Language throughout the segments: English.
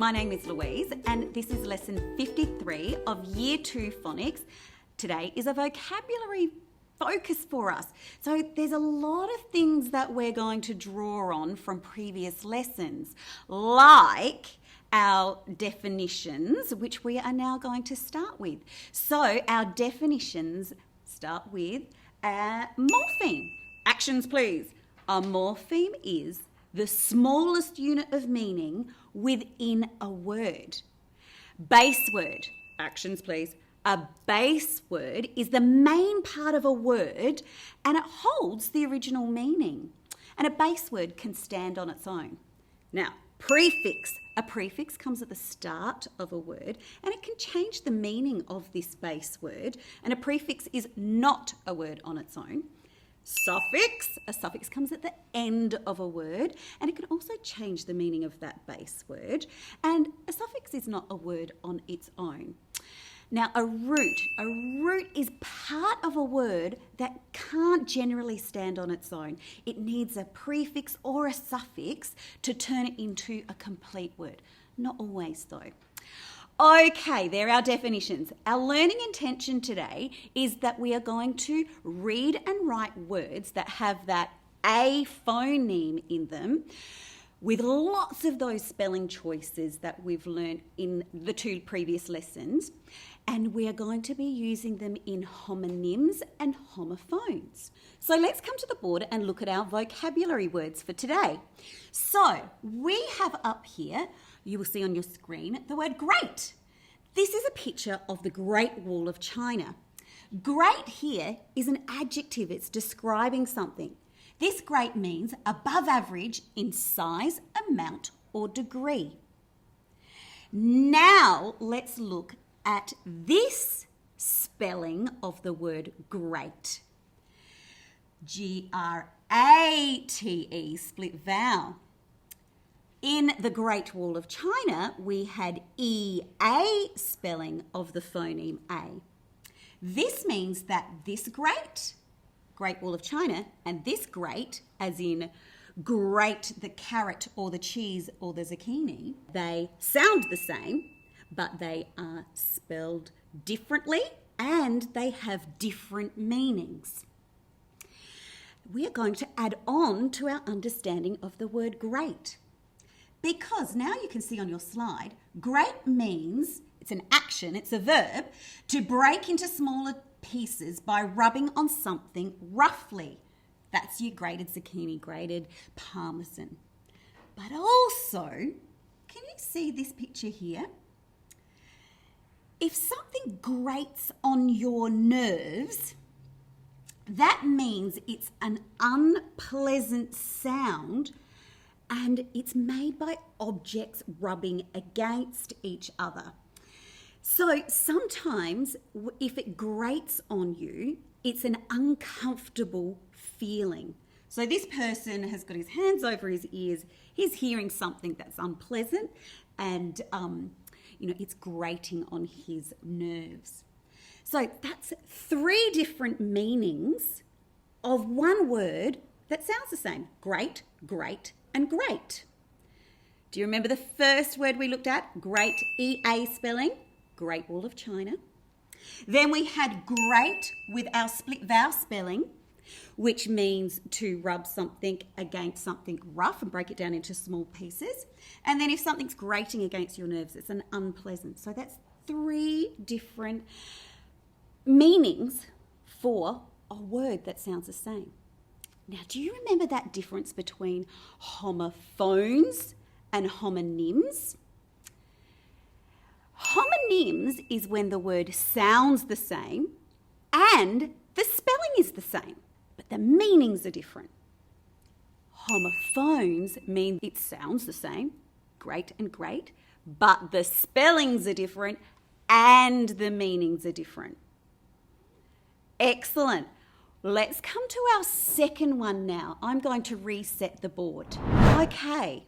my name is Louise and this is lesson 53 of Year 2 Phonics. Today is a vocabulary focus for us. So there's a lot of things that we're going to draw on from previous lessons, like our definitions, which we are now going to start with. So our definitions start with a morpheme. Actions, please. A morpheme is the smallest unit of meaning within a word. Base word. Actions, please. A base word is the main part of a word and it holds the original meaning. And a base word can stand on its own. Now, prefix. A prefix comes at the start of a word and it can change the meaning of this base word. And a prefix is not a word on its own. Suffix. A suffix comes at the end of a word and it can also change the meaning of that base word. And a suffix is not a word on its own. Now, a root is part of a word that can't generally stand on its own. It needs a prefix or a suffix to turn it into a complete word. Not always though. Okay, there are our definitions. Our learning intention today is that we are going to read and write words that have that A phoneme in them, with lots of those spelling choices that we've learned in the 2 previous lessons. And we are going to be using them in homonyms and homophones. So let's come to the board and look at our vocabulary words for today. So we have up here, you will see on your screen, the word great. This is a picture of the Great Wall of China. Great here is an adjective, it's describing something. This great means above average in size, amount, or degree. Now let's look at this spelling of the word great. G-R-A-T-E, split vowel. In the Great Wall of China, we had E-A spelling of the phoneme A. This means that this Great Wall of China, and this great, as in grate the carrot or the cheese or the zucchini, they sound the same, but they are spelled differently and they have different meanings. We are going to add on to our understanding of the word great, because now you can see on your slide, great means, it's an action, it's a verb, to break into smaller pieces by rubbing on something roughly. That's your grated zucchini, grated parmesan. But also, can you see this picture here? If something grates on your nerves, that means it's an unpleasant sound and it's made by objects rubbing against each other. So sometimes if it grates on you, it's an uncomfortable feeling. So this person has got his hands over his ears, he's hearing something that's unpleasant and it's grating on his nerves. So that's 3 different meanings of one word that sounds the same. Great, great, and great. Do you remember the first word we looked at? Great, E-A spelling. Great Wall of China. Then we had great with our split vowel spelling, which means to rub something against something rough and break it down into small pieces. And then if something's grating against your nerves, it's an unpleasant. So that's 3 different meanings for a word that sounds the same. Now, do you remember that difference between homophones and homonyms? Homonyms is when the word sounds the same and the spelling is the same, but the meanings are different. Homophones mean it sounds the same, great and great, but the spellings are different and the meanings are different. Excellent. Let's come to our second one now. I'm going to reset the board. Okay,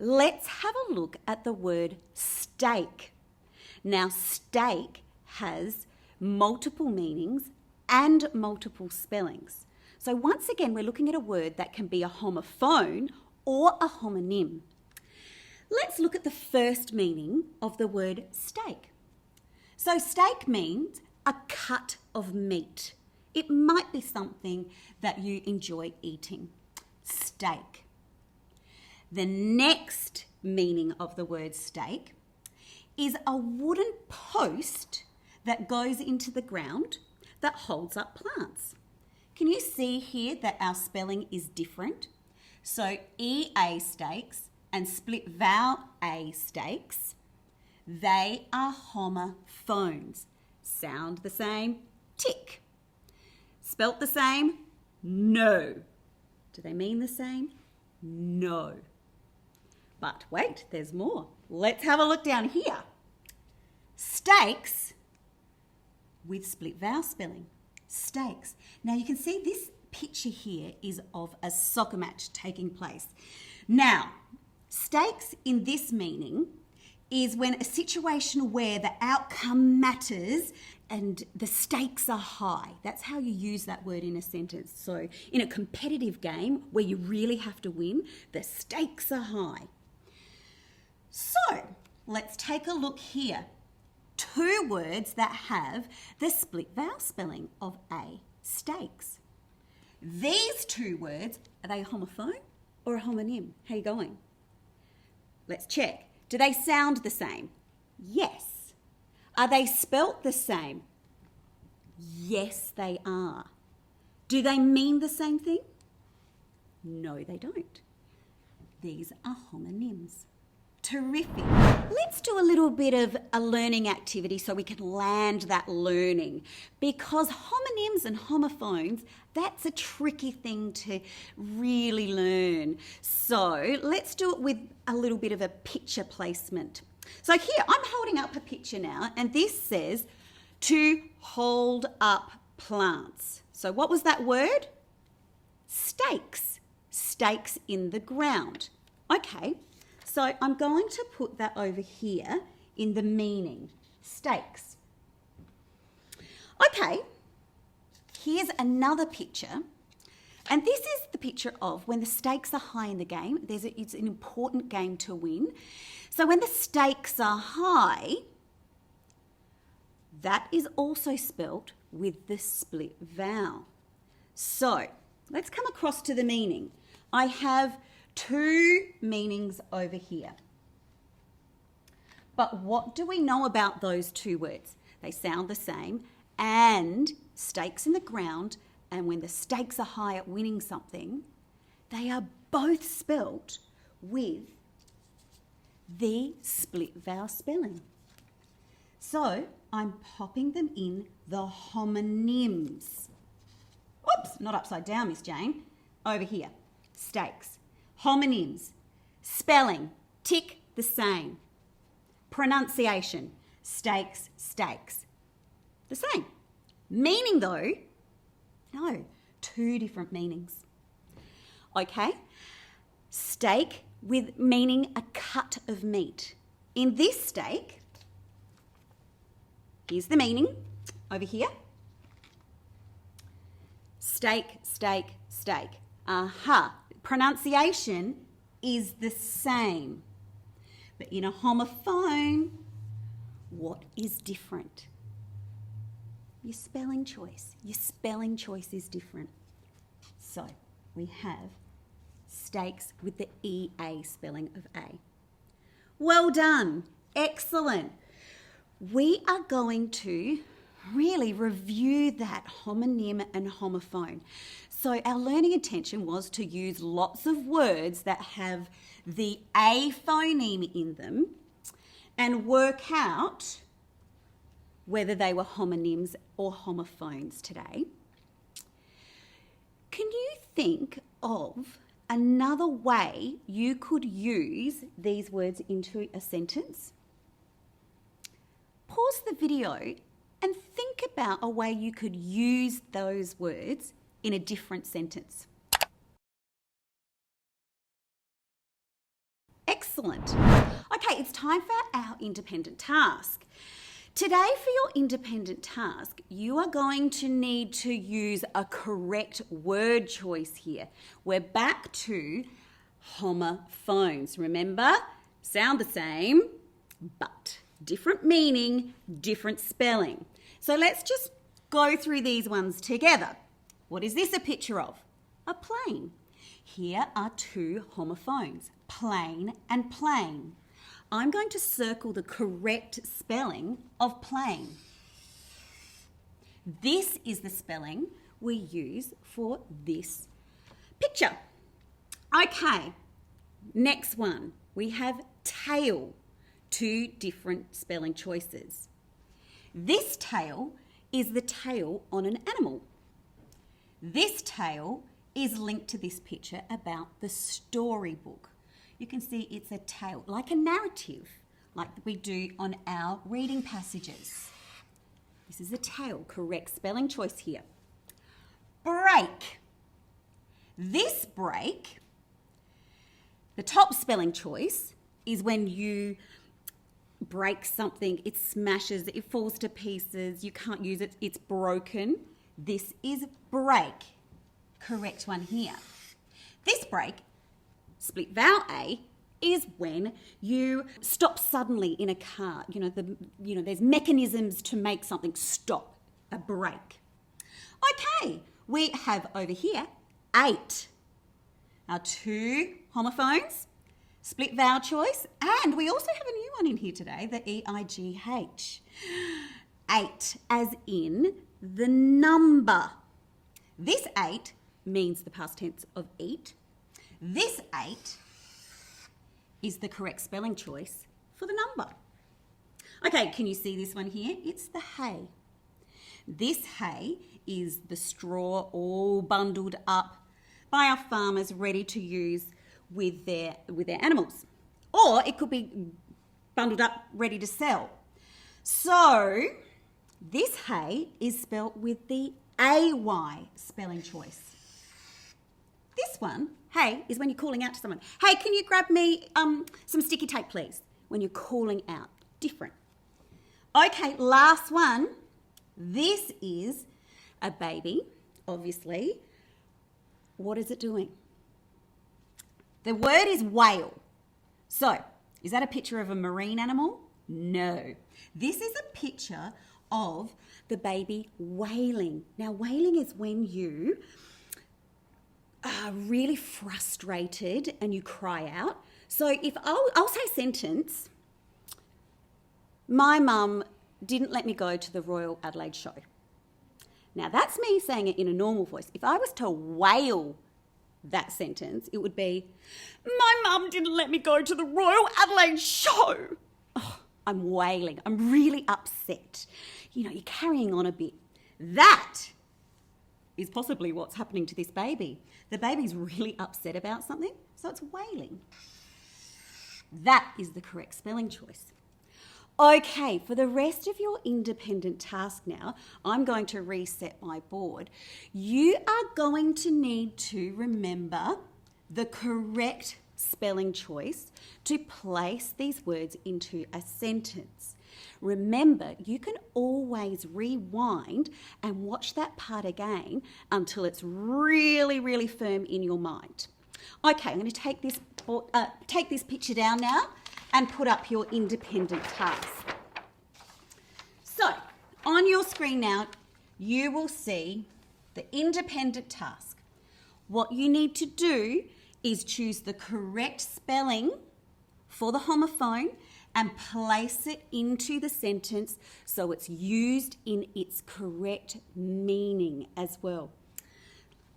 let's have a look at the word steak. Now, steak has multiple meanings and multiple spellings. So once again, we're looking at a word that can be a homophone or a homonym. Let's look at the first meaning of the word steak. So steak means a cut of meat. It might be something that you enjoy eating. Steak. The next meaning of the word steak is a wooden post that goes into the ground that holds up plants. Can you see here that our spelling is different? So EA steaks and split vowel A steaks, they are homophones. Sound the same? Tick. Spelt the same? No. Do they mean the same? No. But wait, there's more. Let's have a look down here. Steaks with split vowel spelling. Steaks. Now you can see this picture here is of a soccer match taking place. Now, stakes in this meaning is when a situation where the outcome matters and the stakes are high. That's how you use that word in a sentence. So in a competitive game where you really have to win, the stakes are high. So let's take a look here. Two words that have the split vowel spelling of A, steaks. These two words, are they a homophone or a homonym? How are you going? Let's check. Do they sound the same? Yes. Are they spelt the same? Yes, they are. Do they mean the same thing? No, they don't. These are homonyms. Terrific. Let's do a little bit of a learning activity so we can land that learning, because homonyms and homophones, that's a tricky thing to really learn. So let's do it with a little bit of a picture placement. So here, I'm holding up a picture now, and this says to hold up plants. So what was that word? Stakes. Stakes in the ground. Okay. So I'm going to put that over here in the meaning, stakes. Okay, here's another picture. And this is the picture of when the stakes are high in the game. It's an important game to win. So when the stakes are high, that is also spelt with the split vowel. So let's come across to the meaning. I have two meanings over here. But what do we know about those two words? They sound the same, and stakes in the ground, and when the stakes are high at winning something, they are both spelt with the split vowel spelling. So I'm popping them in the homonyms. Oops, not upside down, Miss Jane. Over here, stakes. Homonyms, spelling, tick the same. Pronunciation, stakes, stakes. The same. Meaning though, no, two different meanings. Okay, steak with meaning a cut of meat. In this steak, here's the meaning over here. Steak, steak, steak. Aha. Pronunciation is the same. But in a homophone, what is different? Your spelling choice. Your spelling choice is different. So we have steaks with the EA spelling of A. Well done. Excellent. We are going to really review that homonym and homophone. So our learning intention was to use lots of words that have the A phoneme in them and work out whether they were homonyms or homophones today. Can you think of another way you could use these words into a sentence? Pause the video and think about a way you could use those words in a different sentence. Excellent. Okay, it's time for our independent task. Today for your independent task, you are going to need to use a correct word choice here. We're back to homophones. Remember, sound the same, but different meaning, different spelling. So let's just go through these ones together. What is this a picture of? A plane. Here are two homophones, plane and plane. I'm going to circle the correct spelling of plane. This is the spelling we use for this picture. Okay, next one. We have tail, two different spelling choices. This tail is the tail on an animal. This tail is linked to this picture about the storybook. You can see it's a tale, like a narrative, like we do on our reading passages. This is a tale, correct spelling choice here. Break. This break, the top spelling choice is when you break something, it smashes, it falls to pieces, you can't use it, it's broken. This is break. Correct one here. This break, split vowel A, is when you stop suddenly in a car. There's mechanisms to make something stop, a break. Okay, we have over here 8. Our two homophones, split vowel choice, and we also have a new one in here today, the EIGH. 8, as in the number. This 8 means the past tense of eat. This 8 is the correct spelling choice for the number. Okay, can you see this one here? It's the hay. This hay is the straw all bundled up by our farmers ready to use with their animals. Or it could be bundled up ready to sell. So this hay is spelt with the AY spelling choice. This one, hey, is when you're calling out to someone. Hey, can you grab me some sticky tape, please? When you're calling out. Different. Okay, last one. This is a baby, obviously. What is it doing? The word is whale. So, is that a picture of a marine animal? No. This is a picture of the baby wailing. Now, wailing is when you are really frustrated and you cry out. So if I'll say sentence, my mum didn't let me go to the Royal Adelaide show. Now that's me saying it in a normal voice. If I was to wail that sentence, it would be, my mum didn't let me go to the Royal Adelaide show. Oh, I'm wailing. I'm really upset. You're carrying on a bit. That is possibly what's happening to this baby. The baby's really upset about something, so it's wailing. That is the correct spelling choice. Okay, for the rest of your independent task now, I'm going to reset my board. You are going to need to remember the correct spelling choice to place these words into a sentence. Remember, you can always rewind and watch that part again until it's really, really firm in your mind. Okay, I'm going to take this picture down now and put up your independent task. So, on your screen now, you will see the independent task. What you need to do is choose the correct spelling for the homophone and place it into the sentence so it's used in its correct meaning as well.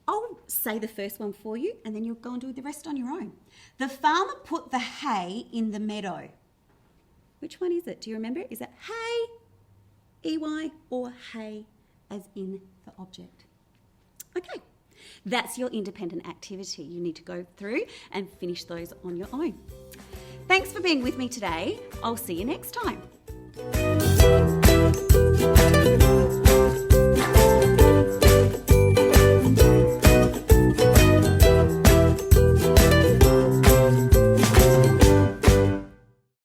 I'll say the first one for you and then you'll go and do the rest on your own. The farmer put the hay in the meadow. Which one is it? Do you remember? Is it hay, EY, or hay as in the object? Okay, that's your independent activity. You need to go through and finish those on your own. Thanks for being with me today. I'll see you next time.